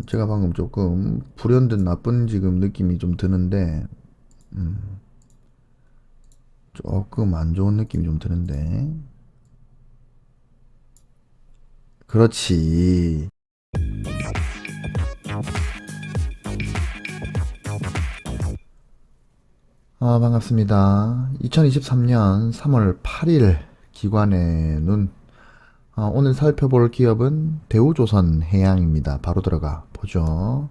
제가 방금 조금 불현듯 나쁜 지금 느낌이 좀 드는데, 조금 안 좋은 느낌이 좀 드는데. 그렇지. 반갑습니다. 2023년 3월 8일 기관의 눈. 오늘 살펴볼 기업은 대우조선해양입니다. 바로 들어가 보죠.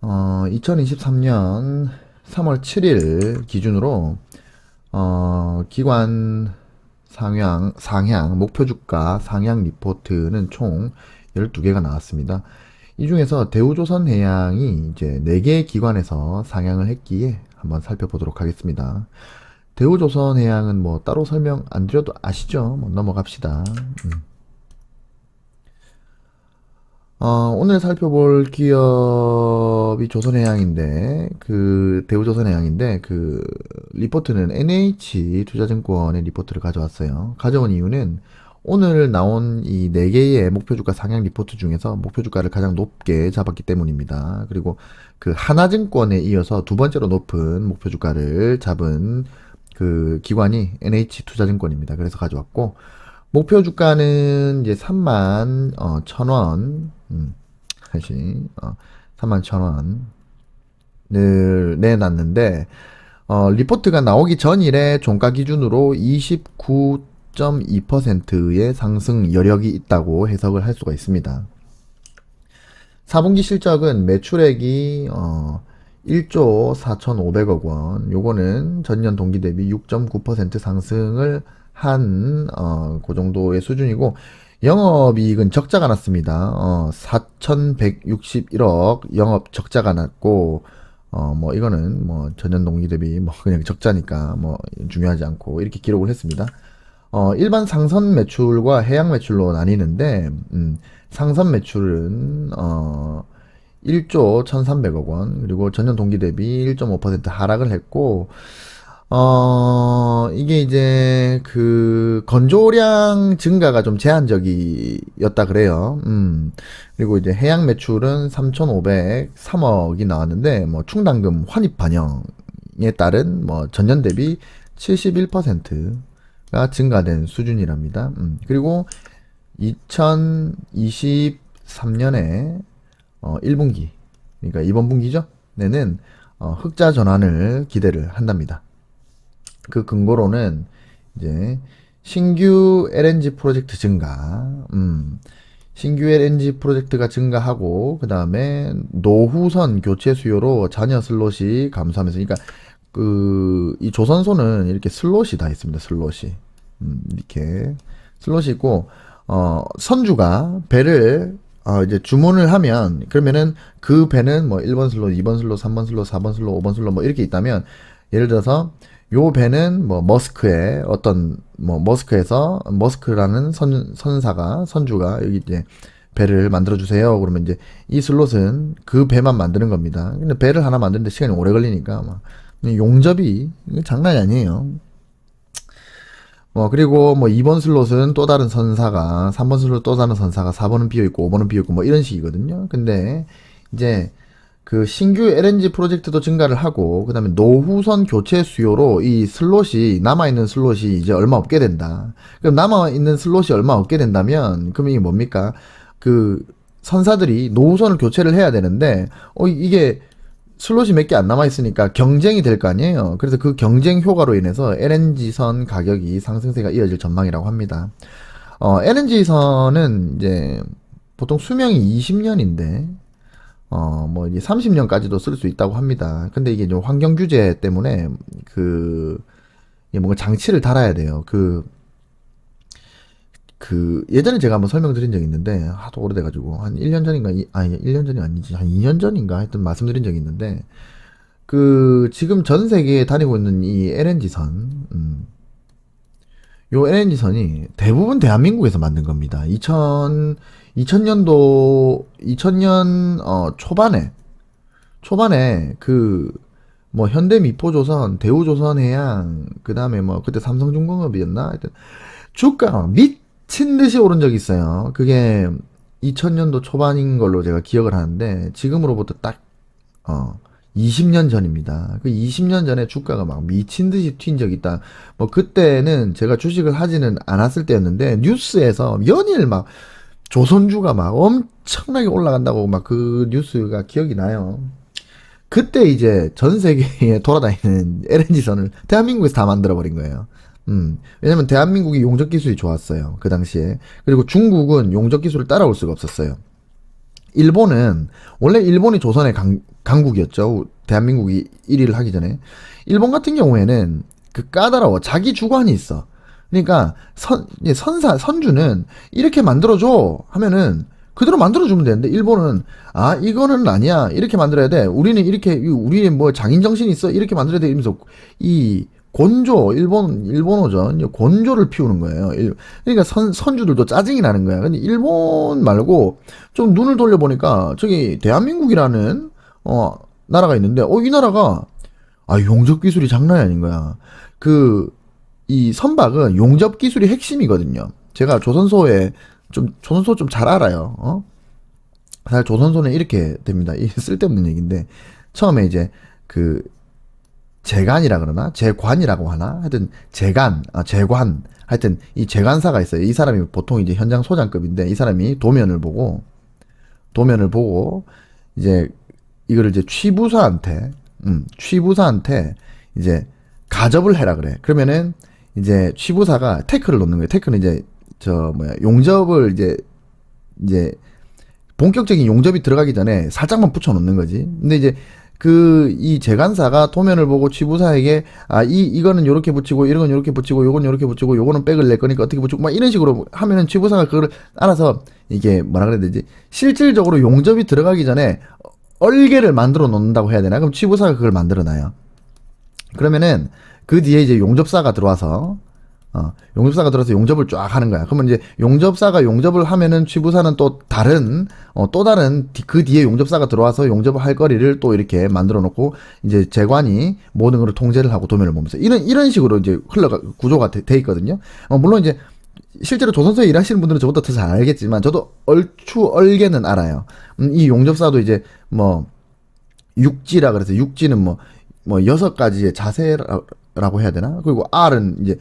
2023년 3월 7일 기준으로 기관 상향, 목표 주가 상향 리포트는 총 12개가 나왔습니다. 이 중에서 대우조선해양이 이제 4개의 기관에서 상향을 했기에 한번 살펴보도록 하겠습니다. 대우조선해양은 뭐 따로 설명 안 드려도 아시죠? 뭐 넘어갑시다. 오늘 살펴볼 기업이 조선해양인데, 대우조선해양인데, 리포트는 NH투자증권의 리포트를 가져왔어요. 가져온 이유는 오늘 나온 이 4개의 목표주가 상향 리포트 중에서 목표주가를 가장 높게 잡았기 때문입니다. 그리고 그 하나증권에 이어서 두 번째로 높은 목표주가를 잡은 그 기관이 NH투자증권입니다. 그래서 가져왔고, 목표 주가는 이제 3만 1,000원, 다시 3만 1,000원을 내놨는데 리포트가 나오기 전일에 종가 기준으로 29.2%의 상승 여력이 있다고 해석을 할 수가 있습니다. 4분기 실적은 매출액이 1조 4,500억 원, 요거는 전년 동기 대비 6.9% 상승을 그 정도의 수준이고, 영업이익은 적자가 났습니다. 4,161억 영업 적자가 났고, 뭐 이거는 뭐 전년 동기 대비 뭐 그냥 적자니까 뭐 중요하지 않고 이렇게 기록을 했습니다. 일반 상선 매출과 해양 매출로 나뉘는데, 상선 매출은 1조 1,300억 원, 그리고 전년 동기 대비 1.5% 하락을 했고, 이게 이제 건조량 증가가 좀 제한적이었다 그래요. 그리고 이제 해양 매출은 3,503억이 나왔는데, 뭐 충당금 환입 반영에 따른 뭐 전년 대비 71%가 증가된 수준이랍니다. 그리고 2023년에 1분기, 그러니까 이번 분기죠. 내는 흑자 전환을 기대를 한답니다. 그 근거로는 이제 신규 LNG 프로젝트 증가, 신규 LNG 프로젝트가 증가하고, 그 다음에 노후선 교체 수요로 잔여 슬롯이 감소하면서, 그러니까 이 조선소는 이렇게 슬롯이 다 있습니다. 슬롯이. 이렇게 슬롯이 있고, 선주가 배를 이제 주문을 하면, 그러면은 그 배는 뭐 1번 슬롯, 2번 슬롯, 3번 슬롯, 4번 슬롯, 5번 슬롯 뭐 이렇게 있다면, 예를 들어서 요 배는 뭐 머스크에 머스크에서 머스크라는 선주가 여기 이제 배를 만들어 주세요. 그러면 이제 이 슬롯은 그 배만 만드는 겁니다. 근데 배를 하나 만드는데 시간이 오래 걸리니까 막 용접이 장난이 아니에요. 그리고 뭐 2번 슬롯은 또 다른 선사가, 3번 슬롯 또 다른 선사가, 4번은 비어있고 5번은 비어있고 뭐 이런 식이거든요. 근데 이제 신규 LNG 프로젝트도 증가를 하고, 그 다음에 노후선 교체 수요로 이 슬롯이, 남아있는 슬롯이 이제 얼마 없게 된다. 그럼 남아있는 슬롯이 얼마 없게 된다면, 그럼 이게 뭡니까? 선사들이 노후선을 교체를 해야 되는데, 이게 슬롯이 몇 개 안 남아있으니까 경쟁이 될 거 아니에요. 그래서 그 경쟁 효과로 인해서 LNG선 가격이 상승세가 이어질 전망이라고 합니다. LNG선은 이제 보통 수명이 20년인데, 뭐 이제 30년까지도 쓸 수 있다고 합니다. 근데 이게 좀 환경 규제 때문에 이게 뭔가 장치를 달아야 돼요. 예전에 제가 한번 설명드린 적이 있는데, 하도 오래돼가지고, 한 1년 전인가, 아니, 1년 전이 아니지, 한 2년 전인가 하여튼 말씀드린 적이 있는데, 지금 전 세계에 다니고 있는 이 LNG선, 요 LNG선이 대부분 대한민국에서 만든 겁니다. 2000년도, 2000년, 초반에 뭐, 현대미포조선, 대우조선해양, 그 다음에 뭐, 그때 삼성중공업이었나? 하여튼, 주가가 미친 듯이 오른 적이 있어요. 그게 2000년도 초반인 걸로 제가 기억을 하는데 지금으로부터 딱 20년 전입니다. 그 20년 전에 주가가 막 미친 듯이 튄 적이 있다. 뭐 그때는 제가 주식을 하지는 않았을 때였는데 뉴스에서 연일 막 조선주가 막 엄청나게 올라간다고 막 그 뉴스가 기억이 나요. 그때 이제 전 세계에 돌아다니는 LNG선을 대한민국에서 다 만들어버린 거예요. 왜냐면 대한민국이 용접 기술이 좋았어요. 그 당시에. 그리고 중국은 용접 기술을 따라올 수가 없었어요. 일본은, 원래 일본이 조선의 강국이었죠. 대한민국이 1위를 하기 전에. 일본 같은 경우에는 그 까다로워. 자기 주관이 있어. 그러니까 선주는 이렇게 만들어줘 하면은 그대로 만들어주면 되는데 일본은 이거는 아니야 이렇게 만들어야 돼 우리는 이렇게 우리 뭐 장인 정신이 있어 이렇게 만들어야 돼 이러면서 이 곤조 일본어죠 곤조를 피우는 거예요. 그러니까 선주들도 짜증이 나는 거야. 근데 일본 말고 좀 눈을 돌려보니까 저기 대한민국이라는 나라가 있는데 이 나라가 용접 기술이 장난이 아닌 거야. 이 선박은 용접 기술이 핵심이거든요. 제가 조선소 좀 잘 알아요. 사실 조선소는 이렇게 됩니다. 이 쓸데없는 얘기인데, 처음에 이제 재관이라 그러나? 재관이라고 하나? 하여튼, 재관. 하여튼, 이 재관사가 있어요. 이 사람이 보통 이제 현장 소장급인데, 이 사람이 도면을 보고, 이제, 이거를 이제 취부사한테 이제, 가접을 해라 그래. 그러면은, 이제 취부사가 태클을 놓는 거예요. 태클은 이제 용접을 이제 본격적인 용접이 들어가기 전에 살짝만 붙여 놓는 거지. 근데 이제 이 재관사가 도면을 보고 취부사에게 이거는 요렇게 붙이고 이런 건 요렇게 붙이고 요건 요렇게 붙이고 요거는 백을 낼 거니까 어떻게 붙이고 막 이런 식으로 하면은 취부사가 그걸 알아서 이게 뭐라 그래야 되지? 실질적으로 용접이 들어가기 전에 얼개를 만들어 놓는다고 해야 되나? 그럼 취부사가 그걸 만들어 놔요. 그러면은 그 뒤에 이제 용접사가 들어와서 용접을 쫙 하는 거야. 그러면 이제 용접사가 용접을 하면은 취부사는 또 다른 그 뒤에 용접사가 들어와서 용접을 할 거리를 또 이렇게 만들어 놓고 이제 재관이 모든 걸 통제를 하고 도면을 보면서 이런 식으로 이제 구조가 돼 있거든요. 물론 이제 실제로 조선소에 일하시는 분들은 저보다 더 잘 알겠지만 저도 얼추 얼개는 알아요. 이 용접사도 이제 뭐 육지라 그래서 육지는 뭐 6가지의 자세라고 해야 되나? 그리고 R은 이제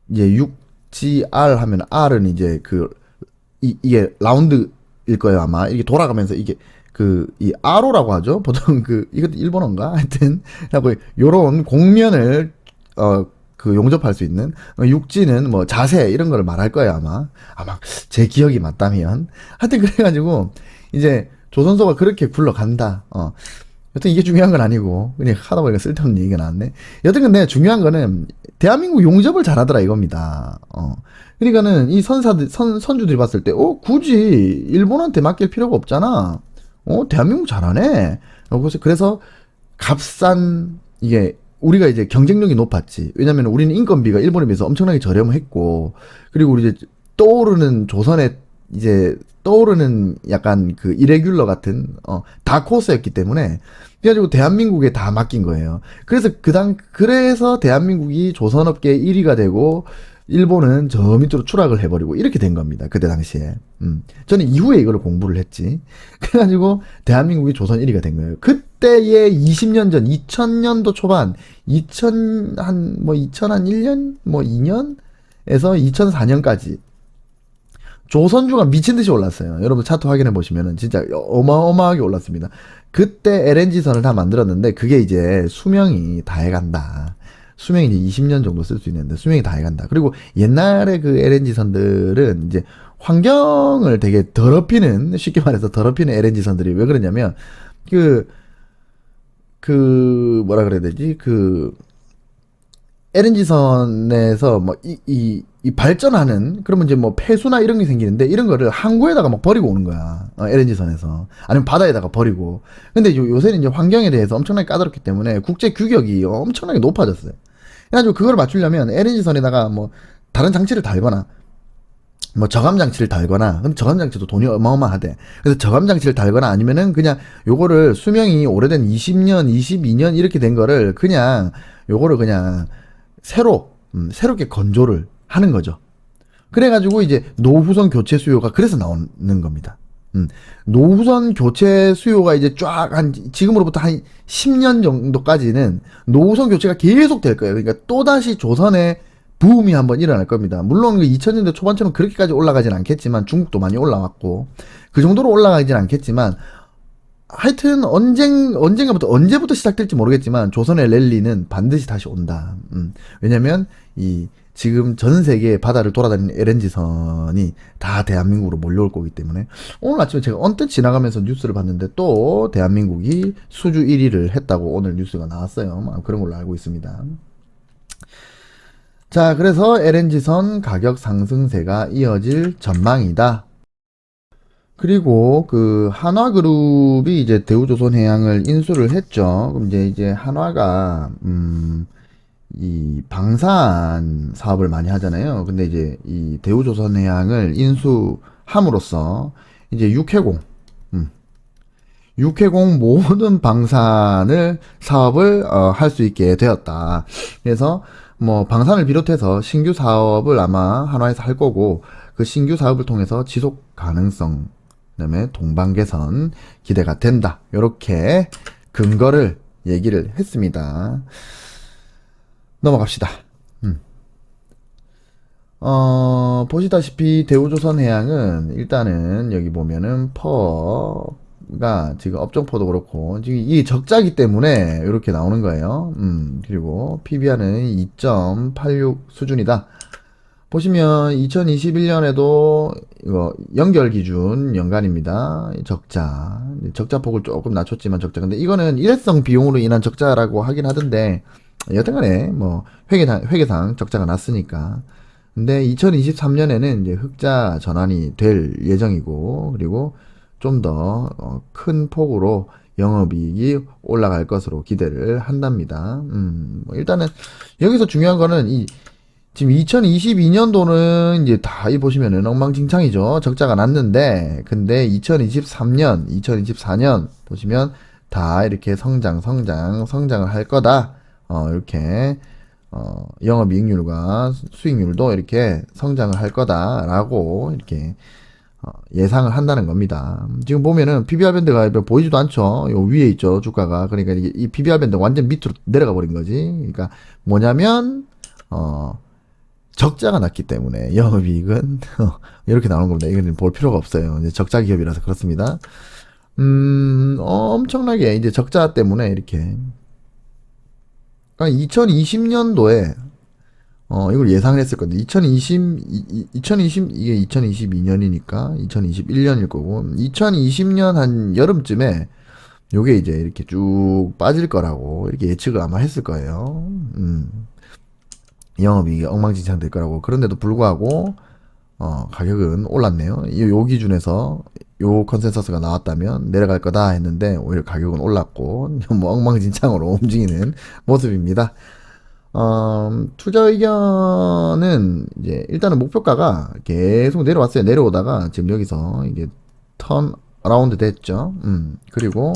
육지 R 하면 R은 이제 이게 라운드일 거예요, 아마. 이게 돌아가면서 이게 이 아로라고 하죠. 보통 이것도 일본어인가? 하여튼, 하고 요런 공면을 용접할 수 있는 육지는 뭐 자세 이런 걸 말할 거예요, 아마 제 기억이 맞다면. 하여튼 그래가지고 이제 조선소가 그렇게 굴러간다. 여튼 이게 중요한 건 아니고 그냥 하다 보니까 쓸데없는 얘기가 나왔네. 여튼 근데 중요한 거는 대한민국 용접을 잘하더라 이겁니다. 그러니까는 이 선주들이 봤을 때 굳이 일본한테 맡길 필요가 없잖아. 대한민국 잘하네. 그래서 값싼 이게 우리가 이제 경쟁력이 높았지. 왜냐면 우리는 인건비가 일본에 비해서 엄청나게 저렴했고, 그리고 우리 이제 떠오르는 약간 이레귤러 같은 다코스였기 때문에 그래가지고 대한민국에 다 맡긴 거예요. 그래서 대한민국이 조선업계 1위가 되고 일본은 저 밑으로 추락을 해버리고 이렇게 된 겁니다. 그때 당시에. 저는 이후에 이걸 공부를 했지. 그래가지고 대한민국이 조선 1위가 된 거예요. 그때의 20년 전, 2000년도 초반, 2001년, 2년에서 2004년까지 조선주가 미친 듯이 올랐어요. 여러분 차트 확인해 보시면은 진짜 어마어마하게 올랐습니다. 그때 LNG선을 다 만들었는데 그게 이제 수명이 다 해간다. 수명이 이제 20년 정도 쓸 수 있는데 수명이 다 해간다. 그리고 옛날에 그 LNG선들은 이제 환경을 되게 쉽게 말해서 더럽히는 LNG선들이 왜 그러냐면 뭐라 그래야 되지? LNG선에서 이 발전하는, 그러면 이제 폐수나 이런 게 생기는데, 이런 거를 항구에다가 막 버리고 오는 거야. LNG선에서. 아니면 바다에다가 버리고. 근데 요새는 이제 환경에 대해서 엄청나게 까다롭기 때문에 국제 규격이 엄청나게 높아졌어요. 그래가지고 그걸 맞추려면 LNG선에다가 다른 장치를 달거나, 저감 장치를 달거나, 근데 저감 장치도 돈이 어마어마하대. 그래서 저감 장치를 달거나 아니면은 그냥 요거를 수명이 오래된 20년, 22년 이렇게 된 거를 요거를 그냥 새롭게 건조를 하는 거죠. 그래가지고 이제 노후선 교체 수요가 그래서 나오는 겁니다. 노후선 교체 수요가 이제 쫙 지금으로부터 한 10년 정도까지는 노후선 교체가 계속 될 거예요. 그러니까 또다시 조선의 부음이 한번 일어날 겁니다. 물론 2000년대 초반처럼 그렇게까지 올라가진 않겠지만, 중국도 많이 올라왔고, 그 정도로 올라가진 않겠지만, 하여튼 언제부터 시작될지 모르겠지만 조선의 랠리는 반드시 다시 온다. 왜냐면 지금 전 세계 바다를 돌아다니는 LNG선이 다 대한민국으로 몰려올 거기 때문에. 오늘 아침에 제가 언뜻 지나가면서 뉴스를 봤는데 또 대한민국이 수주 1위를 했다고 오늘 뉴스가 나왔어요. 그런 걸로 알고 있습니다. 자, 그래서 LNG선 가격 상승세가 이어질 전망이다. 그리고 그 한화그룹이 이제 대우조선해양을 인수를 했죠. 그럼 이제 한화가 이 방산 사업을 많이 하잖아요. 근데 이제 이 대우조선해양을 인수함으로써 이제 육해공 모든 방산을 사업을 할 수 있게 되었다. 그래서 뭐 방산을 비롯해서 신규 사업을 아마 한화에서 할 거고, 그 신규 사업을 통해서 지속 가능성, 그다음에 동방개선 기대가 된다. 이렇게 근거를 얘기를 했습니다. 넘어갑시다. 보시다시피 대우조선해양은 일단은 여기 보면은 퍼가 지금 업종퍼도 그렇고 지금 이 적자기 때문에 이렇게 나오는 거예요. 그리고 PBR은 2.86 수준이다. 보시면 2021년에도 이거 연결 기준 연간입니다. 적자폭을 조금 낮췄지만 적자. 근데 이거는 일회성 비용으로 인한 적자라고 하긴 하던데, 여튼간에 뭐 회계상 적자가 났으니까. 근데 2023년에는 이제 흑자 전환이 될 예정이고, 그리고 좀 더 큰 폭으로 영업이익이 올라갈 것으로 기대를 한답니다. 뭐 일단은 여기서 중요한 거는 지금 2022년도는 이제 다 보시면은 엉망진창이죠. 적자가 났는데, 근데 2023년, 2024년 보시면 다 이렇게 성장을 할 거다. 이렇게 영업이익률과 수익률도 이렇게 성장을 할 거다라고 이렇게 예상을 한다는 겁니다. 지금 보면은 PBR 밴드가 보이지도 않죠. 요 위에 있죠, 주가가. 그러니까 이 PBR 밴드가 완전 밑으로 내려가 버린 거지. 그러니까 뭐냐면 적자가 났기 때문에 영업이익은 이렇게 나오는 겁니다. 이건 볼 필요가 없어요. 이제 적자 기업이라서 그렇습니다. 엄청나게 이제 적자 때문에 이렇게. 그러니까 2020년도에 이걸 예상을 했을 건데, 이게 2022년이니까 2021년일 거고, 2020년 한 여름쯤에 요게 이제 이렇게 쭉 빠질 거라고 이렇게 예측을 아마 했을 거예요. 영업이익이 엉망진창 될 거라고. 그런데도 불구하고 가격은 올랐네요. 요 기준에서 요 컨센서스가 나왔다면 내려갈 거다 했는데 오히려 가격은 올랐고, 뭐 엉망진창으로 움직이는 모습입니다. 투자 의견은 이제 일단은 목표가가 계속 내려왔어요. 내려오다가 지금 여기서 이게 턴 어라운드 됐죠. 그리고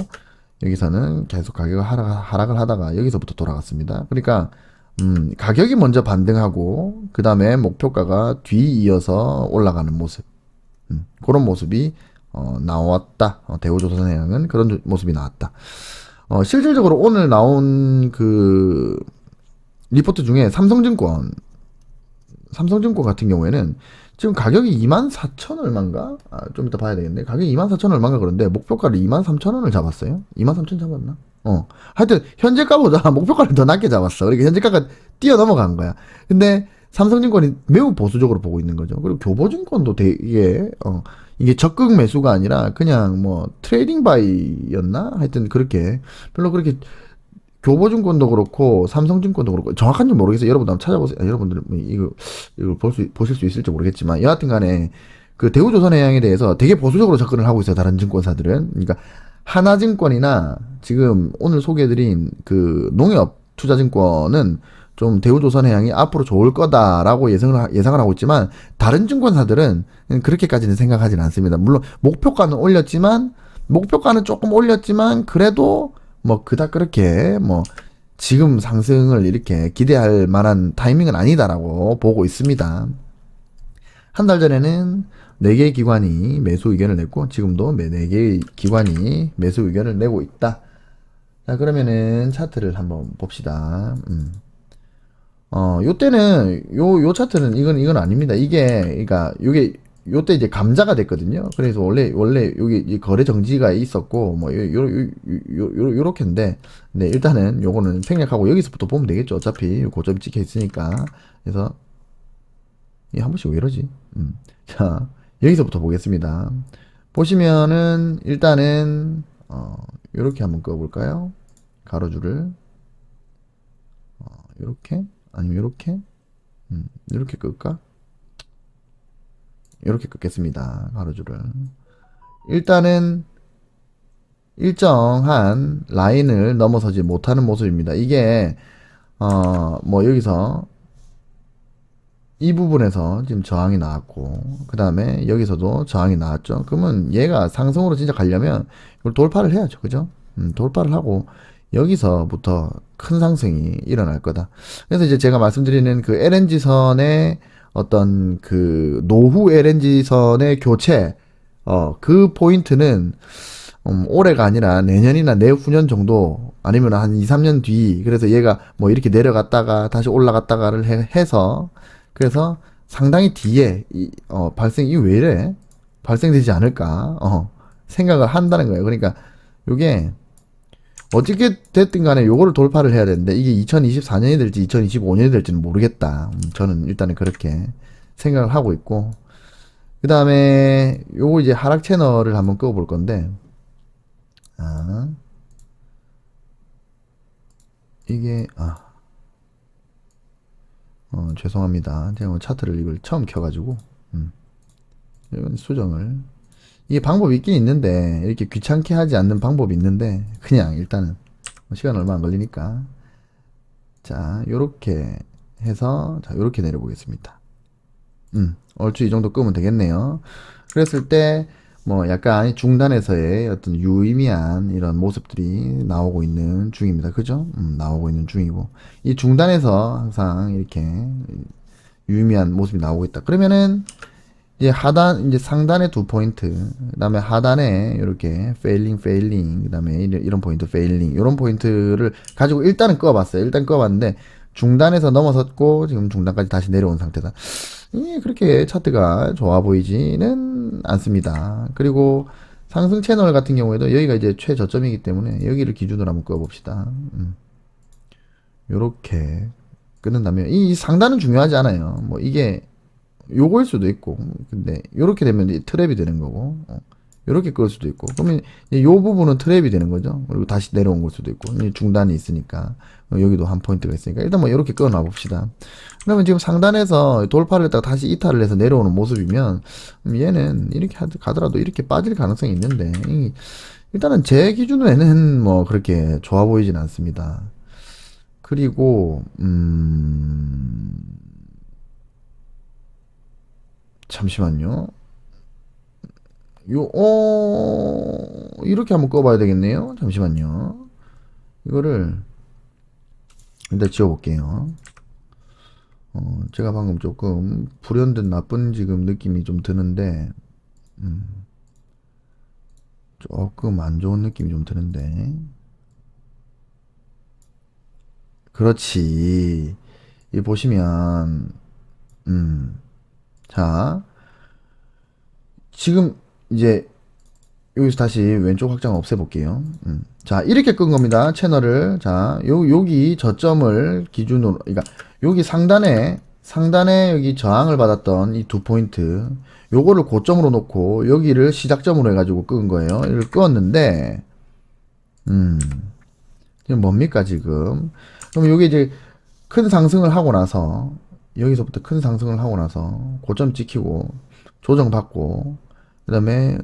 여기서는 계속 가격을 하락을 하다가 여기서부터 돌아갔습니다. 그러니까 가격이 먼저 반등하고 그 다음에 목표가가 뒤이어서 올라가는 모습, 그런 모습이 나왔다. 대우조선해양은 그런 모습이 나왔다. 실질적으로 오늘 나온 그 리포트 중에 삼성증권 같은 경우에는 지금 가격이 24,000 얼마인가? 좀 이따 봐야 되겠네. 가격이 24,000 얼마인가 그런데 목표가를 23,000원을 잡았어요. 23,000 잡았나? 하여튼 현재가보다 목표가를 더 낮게 잡았어. 그러니까 현재가가 뛰어넘어간 거야. 근데 삼성증권이 매우 보수적으로 보고 있는 거죠. 그리고 교보증권도 되게 이게 적극 매수가 아니라 그냥 뭐 트레이딩 바이였나? 하여튼 그렇게 별로 그렇게, 교보증권도 그렇고 삼성증권도 그렇고 정확한지 모르겠어요. 여러분들 한번 찾아보세요. 여러분들 이걸 보실 수 있을지 모르겠지만 여하튼간에 그 대우조선해양에 대해서 되게 보수적으로 접근을 하고 있어요. 다른 증권사들은. 그러니까 하나증권이나 지금 오늘 소개해드린 그 농협투자증권은 좀 대우조선해양이 앞으로 좋을 거다라고 예상을 하고 있지만, 다른 증권사들은 그렇게까지는 생각하지는 않습니다. 물론 목표가는 조금 올렸지만 그래도 뭐 그닥 그렇게 뭐 지금 상승을 이렇게 기대할 만한 타이밍은 아니다라고 보고 있습니다. 한 달 전에는 4개의 기관이 매수 의견을 냈고 지금도 4개의 기관이 매수 의견을 내고 있다. 자, 그러면은 차트를 한번 봅시다. 요때는 요 차트는 이건 아닙니다. 이게 그러니까 요게 요때 이제 감자가 됐거든요. 그래서 원래 여기 이 거래 정지가 있었고 뭐 요렇게인데 네, 일단은 요거는 생략하고 여기서부터 보면 되겠죠. 어차피 고점 찍혀 있으니까. 그래서 이 한 번씩 왜 이러지? 자, 여기서부터 보겠습니다. 보시면은 일단은 요렇게 한번 꺼 볼까요? 가로줄을 요렇게 아니면 요렇게 이렇게 끌까? 이렇게 끊겠습니다. 가로줄을. 일단은 일정한 라인을 넘어서지 못하는 모습입니다. 이게 뭐 여기서 이 부분에서 지금 저항이 나왔고 그 다음에 여기서도 저항이 나왔죠. 그러면 얘가 상승으로 진짜 가려면 이걸 돌파를 해야죠. 그죠? 돌파를 하고 여기서부터 큰 상승이 일어날 거다. 그래서 이제 제가 말씀드리는 그 LNG선의 어떤 그 노후 LNG선의 교체 그 포인트는 올해가 아니라 내년이나 내후년 정도 아니면 한 2, 3년 뒤 그래서 얘가 뭐 이렇게 내려갔다가 다시 올라갔다가를 해서 그래서 상당히 뒤에 발생이 왜 이래? 발생되지 않을까? 생각을 한다는 거예요. 그러니까 요게 어떻게 됐든 간에 요거를 돌파를 해야 되는데 이게 2024년이 될지 2025년이 될지는 모르겠다. 저는 일단은 그렇게 생각을 하고 있고 그 다음에 요거 이제 하락 채널을 한번 끄볼 건데 이게 죄송합니다. 제가 차트를 이걸 처음 켜가지고 이건 수정을 이게 방법이 있긴 있는데 이렇게 귀찮게 하지 않는 방법이 있는데 그냥 일단은 시간 얼마 안 걸리니까 자 요렇게 해서 자 요렇게 내려보겠습니다. 얼추 이 정도 끄면 되겠네요. 그랬을 때 뭐 약간 중단에서의 어떤 유의미한 이런 모습들이 나오고 있는 중입니다. 그죠? 나오고 있는 중이고 이 중단에서 항상 이렇게 유의미한 모습이 나오고 있다. 그러면은 이제 이제 상단에 2포인트, 그 다음에 하단에 이렇게 페일링, 그 다음에 이런 포인트 페일링, 이런 포인트를 가지고 일단은 꺼봤어요. 일단 꺼봤는데 중단에서 넘어섰고 지금 중단까지 다시 내려온 상태다. 그렇게 차트가 좋아 보이지는 않습니다. 그리고 상승 채널 같은 경우에도 여기가 이제 최저점이기 때문에 여기를 기준으로 한번 꺼봅시다. 요렇게 끊는다면 이 상단은 중요하지 않아요. 뭐 이게 요거일 수도 있고 근데 요렇게 되면 이제 트랩이 되는 거고 요렇게 끌 수도 있고 그러면 요 부분은 트랩이 되는 거죠. 그리고 다시 내려온 걸 수도 있고 중단이 있으니까 여기도 한 포인트가 있으니까 일단 뭐 요렇게 끌어놔 봅시다. 그러면 지금 상단에서 돌파를 했다가 다시 이탈을 해서 내려오는 모습이면 얘는 이렇게 가더라도 이렇게 빠질 가능성이 있는데 일단은 제 기준에는 뭐 그렇게 좋아 보이진 않습니다. 그리고 잠시만요. 이렇게 한번 꺼봐야 되겠네요. 잠시만요. 이거를 일단 지워볼게요. 제가 방금 조금 불현듯 나쁜 지금 느낌이 좀 드는데, 조금 안 좋은 느낌이 좀 드는데. 그렇지. 이 보시면, 자, 지금 이제 여기서 다시 왼쪽 확장 없애볼게요. 자, 이렇게 끈 겁니다. 채널을. 자, 여기 저점을 기준으로, 그러니까 여기 상단에 여기 저항을 받았던 이 2포인트, 요거를 고점으로 놓고 여기를 시작점으로 해가지고 끈 거예요. 이걸 끄었는데, 지금 뭡니까, 지금? 그럼 여기 이제 큰 상승을 하고 나서, 여기서부터 큰 상승을 하고 나서 고점 찍히고, 조정받고, 그 다음에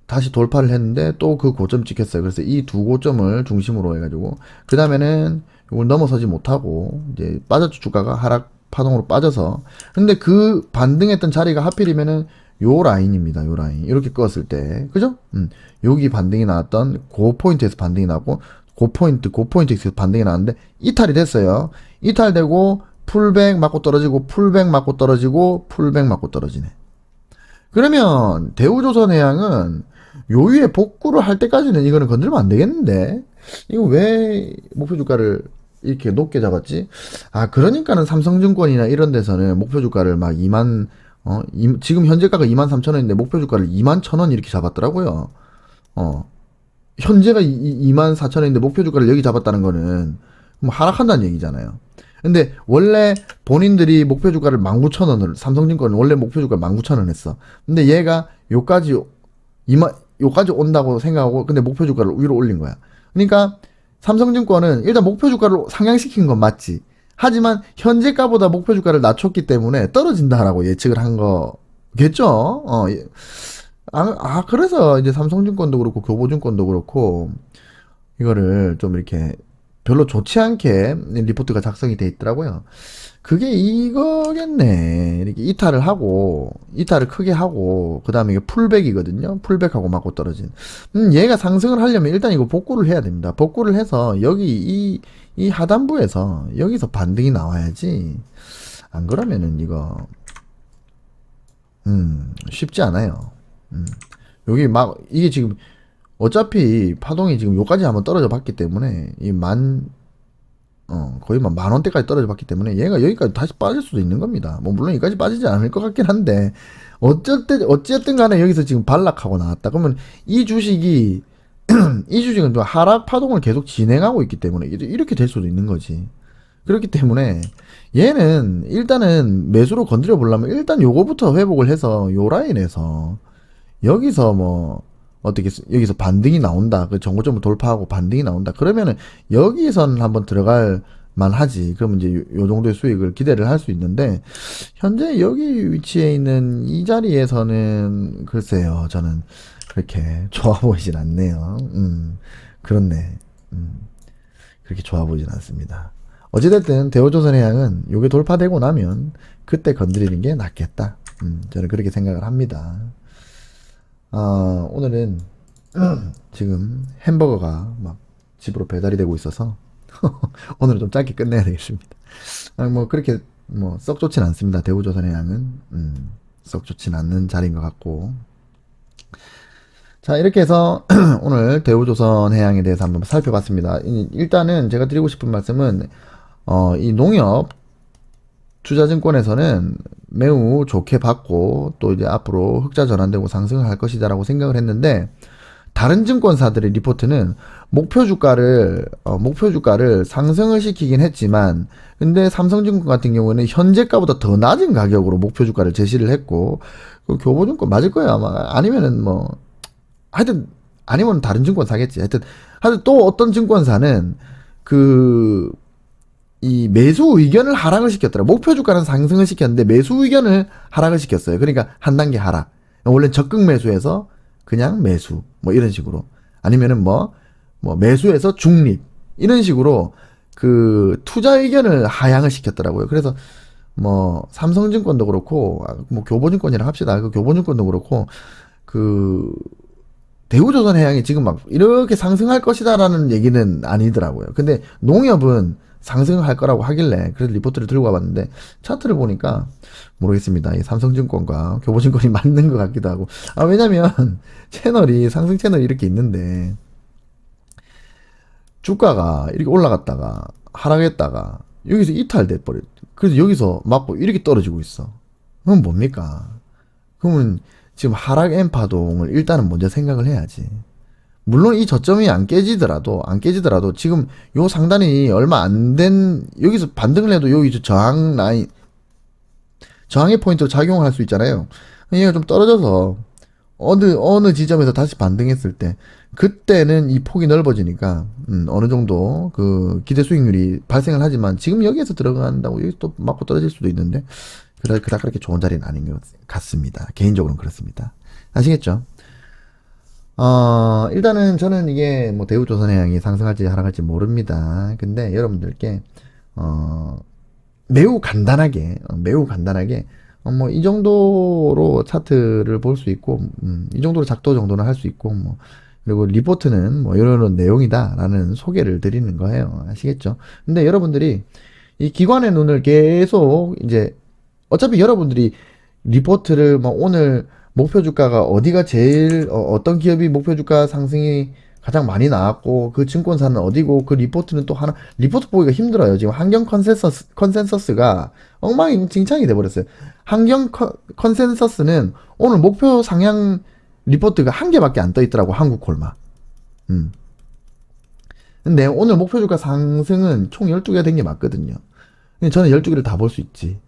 다시 돌파를 했는데 또 그 고점 찍혔어요. 그래서 이 두 고점을 중심으로 해가지고 그 다음에는 이걸 넘어서지 못하고 이제 빠졌죠. 주가가 하락 파동으로 빠져서 근데 그 반등했던 자리가 하필이면은 요 라인입니다. 요 라인 이렇게 껐을 때 그죠? 여기 반등이 나왔던 고 포인트에서 반등이 나왔고 고 포인트에서 반등이 나왔는데 이탈이 됐어요. 이탈되고 풀백 맞고 떨어지고, 풀백 맞고 떨어지고, 풀백 맞고 떨어지네. 그러면 대우조선해양은 요 위에 복구를 할 때까지는 이거는 건들면 안 되겠는데? 이거 왜 목표 주가를 이렇게 높게 잡았지? 아, 그러니까는 삼성증권이나 이런 데서는 목표 주가를 막 2만, 지금 현재가가 23,000원인데 목표 주가를 21,000원 이렇게 잡았더라고요. 현재가 24,000원인데 목표 주가를 여기 잡았다는 거는 뭐 하락한다는 얘기잖아요. 근데 원래 본인들이 목표 주가를 19,000원을, 삼성증권은 원래 목표 주가를 19,000원 했어. 근데 얘가 요까지 온다고 생각하고, 근데 목표 주가를 위로 올린 거야. 그러니까 삼성증권은 일단 목표 주가를 상향시킨 건 맞지. 하지만 현재가보다 목표 주가를 낮췄기 때문에 떨어진다라고 예측을 한 거겠죠? 그래서 이제 삼성증권도 그렇고 교보증권도 그렇고 이거를 좀 이렇게 별로 좋지 않게 리포트가 작성이 돼 있더라고요. 그게 이거겠네. 이렇게 이탈을 크게 하고, 그 다음에 이게 풀백이거든요. 풀백하고 맞고 떨어진. 얘가 상승을 하려면 일단 이거 복구를 해야 됩니다. 복구를 해서 여기 이 하단부에서 여기서 반등이 나와야지. 안 그러면은 이거, 쉽지 않아요. 여기 막, 이게 지금, 어차피 파동이 지금 요까지 한번 떨어져 봤기 때문에, 거의 막 10,000원대까지 떨어져 봤기 때문에 얘가 여기까지 다시 빠질 수도 있는 겁니다. 뭐, 물론 여기까지 빠지지 않을 것 같긴 한데, 어쨌든 간에 여기서 지금 반락하고 나왔다. 그러면 이 주식이, 이 주식은 좀 하락 파동을 계속 진행하고 있기 때문에 이렇게 될 수도 있는 거지. 그렇기 때문에 얘는 일단은 매수로 건드려 보려면 일단 요거부터 회복을 해서 요 라인에서 여기서 뭐 어떻게 여기서 반등이 나온다. 그 정고점을 돌파하고 반등이 나온다. 그러면은 여기선 한번 들어갈 만하지. 그러면 이제 요 정도의 수익을 기대를 할 수 있는데 현재 여기 위치에 있는 이 자리에서는 글쎄요. 저는 그렇게 좋아 보이진 않네요. 그렇네. 그렇게 좋아 보이진 않습니다. 어찌됐든 대우조선해양은 요게 돌파되고 나면 그때 건드리는 게 낫겠다. 저는 그렇게 생각을 합니다. 오늘은 지금 햄버거가 막 집으로 배달이 되고 있어서 오늘은 좀 짧게 끝내야 되겠습니다. 뭐 그렇게 뭐 썩 좋진 않습니다. 대우조선해양은 썩 좋진 않는 자리인 것 같고. 자, 이렇게 해서 오늘 대우조선해양에 대해서 한번 살펴봤습니다. 일단은 제가 드리고 싶은 말씀은 이 농협 투자증권에서는 매우 좋게 봤고 또 이제 앞으로 흑자 전환되고 상승을 할 것이다라고 생각을 했는데 다른 증권사들의 리포트는 목표 주가를 상승을 시키긴 했지만 근데 삼성증권 같은 경우는 현재가보다 더 낮은 가격으로 목표 주가를 제시를 했고 그 교보증권 맞을 거예요 아마. 아니면은 뭐 하여튼 아니면 다른 증권사겠지. 하여튼 또 어떤 증권사는 이 매수 의견을 하락을 시켰더라. 목표 주가는 상승을 시켰는데 매수 의견을 하락을 시켰어요. 그러니까 한 단계 하락. 원래 적극 매수해서 그냥 매수. 뭐 이런 식으로. 아니면은 뭐 매수해서 중립. 이런 식으로 그 투자 의견을 하향을 시켰더라고요. 그래서 뭐 삼성증권도 그렇고 뭐 교보증권이라 합시다. 그 교보증권도 그렇고 그 대우조선해양이 지금 막 이렇게 상승할 것이다라는 얘기는 아니더라고요. 근데 농협은 상승을 할 거라고 하길래 그래서 리포트를 들고 와봤는데 차트를 보니까 모르겠습니다. 이 삼성증권과 교보증권이 맞는 것 같기도 하고 왜냐면 상승 채널이 이렇게 있는데 주가가 이렇게 올라갔다가 하락했다가 여기서 이탈돼 버렸. 그래서 여기서 맞고 이렇게 떨어지고 있어. 그럼 뭡니까? 그러면 지금 하락 N파동을 일단은 먼저 생각을 해야지. 물론 이 저점이 안 깨지더라도 지금 요 상단이 얼마 안 된 여기서 반등을 해도 여기 저항 라인 저항의 포인트로 작용을 할 수 있잖아요. 얘가 좀 떨어져서 어느 지점에서 다시 반등했을 때 그때는 이 폭이 넓어지니까 어느 정도 그 기대 수익률이 발생을 하지만 지금 여기에서 들어간다고 여기 또 맞고 떨어질 수도 있는데 그닥 그렇게 좋은 자리는 아닌 것 같습니다. 개인적으로는 그렇습니다. 아시겠죠? 일단은 저는 이게 뭐 대우조선해양이 상승할지 하락할지 모릅니다. 근데 여러분들께 매우 간단하게 뭐 이 정도로 차트를 볼 수 있고 이 정도로 작도 정도는 할 수 있고 뭐 그리고 리포트는 뭐 이런 내용이다라는 소개를 드리는 거예요. 아시겠죠? 근데 여러분들이 이 기관의 눈을 계속 이제 어차피 여러분들이 리포트를 뭐 오늘 목표 주가가 어디가 제일 어떤 기업이 목표 주가 상승이 가장 많이 나왔고 그 증권사는 어디고 그 리포트는 또 하나 리포트 보기가 힘들어요. 지금 환경 컨센서스가 엉망진창이 돼버렸어요. 환경 컨센서스는 오늘 목표 상향 리포트가 한 개밖에 안 떠 있더라고. 한국콜마. 근데 오늘 목표 주가 상승은 총 12개가 된 게 맞거든요. 근데 저는 12개를 다 볼 수 있지.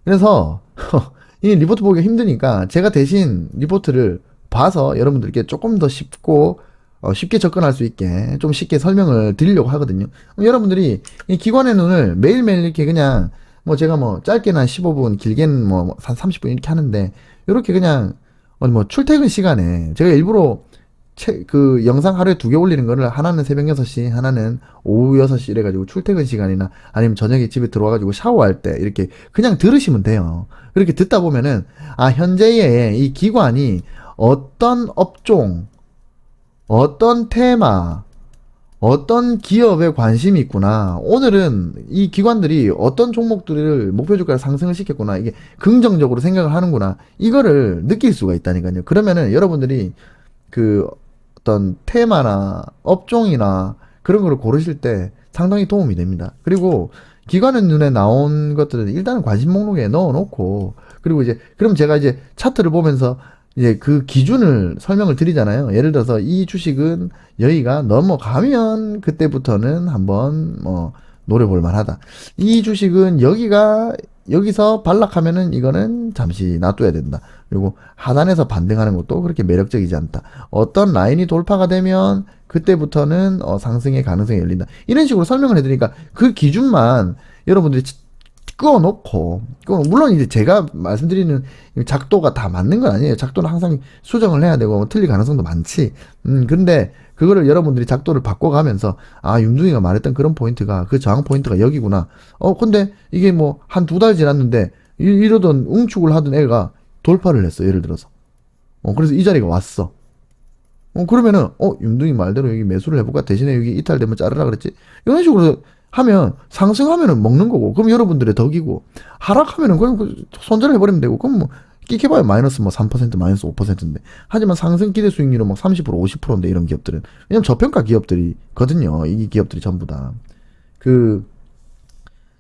그래서 이 리포트 보기가 힘드니까 제가 대신 리포트를 봐서 여러분들께 조금 더 쉽고 쉽게 접근할 수 있게 좀 쉽게 설명을 드리려고 하거든요. 여러분들이 이 기관의 눈을 매일매일 이렇게 그냥 뭐 제가 뭐 짧게는 한 15분 길게는 뭐 한 30분 이렇게 하는데 이렇게 그냥 뭐 출퇴근 시간에 제가 일부러 그 영상 하루에 2개 올리는 거를 하나는 새벽 6시 하나는 오후 6시 이래가지고 출퇴근 시간이나 아니면 저녁에 집에 들어와가지고 샤워할 때 이렇게 그냥 들으시면 돼요. 그렇게 듣다 보면은 아 현재의 이 기관이 어떤 업종 어떤 테마 어떤 기업에 관심이 있구나. 오늘은 이 기관들이 어떤 종목들을 목표 주가를 상승을 시켰구나. 이게 긍정적으로 생각을 하는구나. 이거를 느낄 수가 있다니까요. 그러면은 여러분들이 그 어떤 테마나 업종이나 그런 거를 고르실 때 상당히 도움이 됩니다. 그리고 기관의 눈에 나온 것들은 일단은 관심 목록에 넣어놓고 그리고 이제 그럼 제가 이제 차트를 보면서 이제 그 기준을 설명을 드리잖아요. 예를 들어서 이 주식은 여기가 넘어가면 그때부터는 한번 뭐 노려볼 만하다. 이 주식은 여기서 반락하면은 이거는 잠시 놔둬야 된다. 그리고 하단에서 반등하는 것도 그렇게 매력적이지 않다. 어떤 라인이 돌파가 되면 그때부터는 상승의 가능성이 열린다. 이런 식으로 설명을 해드리니까 그 기준만 여러분들이 끄어놓고 물론 이제 제가 말씀드리는 작도가 다 맞는 건 아니에요. 작도는 항상 수정을 해야 되고 틀릴 가능성도 많지. 근데 그거를 여러분들이 작도를 바꿔가면서 아 윤중이가 말했던 그런 포인트가 그 저항 포인트가 여기구나. 근데 이게 뭐 한 2달 지났는데 이러던 응축을 하던 애가 돌파를 했어. 예를 들어서 그래서 이 자리가 왔어. 그러면은 윤중이 말대로 여기 매수를 해볼까? 대신에 여기 이탈되면 자르라 그랬지. 이런 식으로 하면 상승하면은 먹는 거고 그럼 여러분들의 덕이고 하락하면은 그냥 손절을 해버리면 되고 그럼 뭐 끼켜봐야 마이너스 뭐 3% 마이너스 5%인데 하지만 상승 기대 수익률은 막 30% 50%인데 이런 기업들은 왜냐면 저평가 기업들이거든요. 이 기업들이 전부 다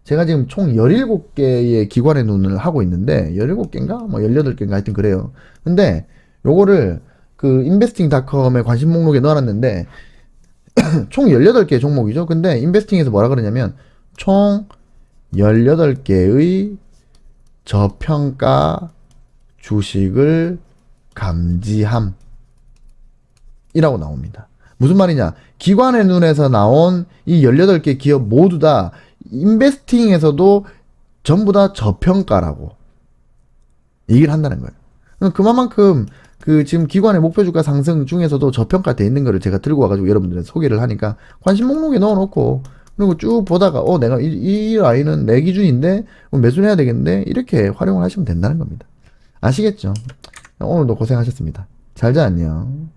제가 지금 총 17개의 기관의 눈을 하고 있는데 17개인가 뭐 18개인가 하여튼 그래요. 근데 요거를 그 인베스팅닷컴에 관심 목록에 넣어놨는데 총 18개 종목이죠. 근데 인베스팅에서 뭐라 그러냐면 총 18개의 저평가 주식을 감지함 이라고 나옵니다. 무슨 말이냐? 기관의 눈에서 나온 이 18개 기업 모두 다 인베스팅에서도 전부 다 저평가라고 얘기를 한다는 거예요. 그만큼 그 지금 기관의 목표 주가 상승 중에서도 저평가돼 있는 거를 제가 들고 와가지고 여러분들한테 소개를 하니까 관심 목록에 넣어놓고 그리고 쭉 보다가 내가 이 라인은 내 기준인데 매수를 해야 되겠는데 이렇게 활용을 하시면 된다는 겁니다. 아시겠죠? 오늘도 고생하셨습니다. 잘 자 안녕.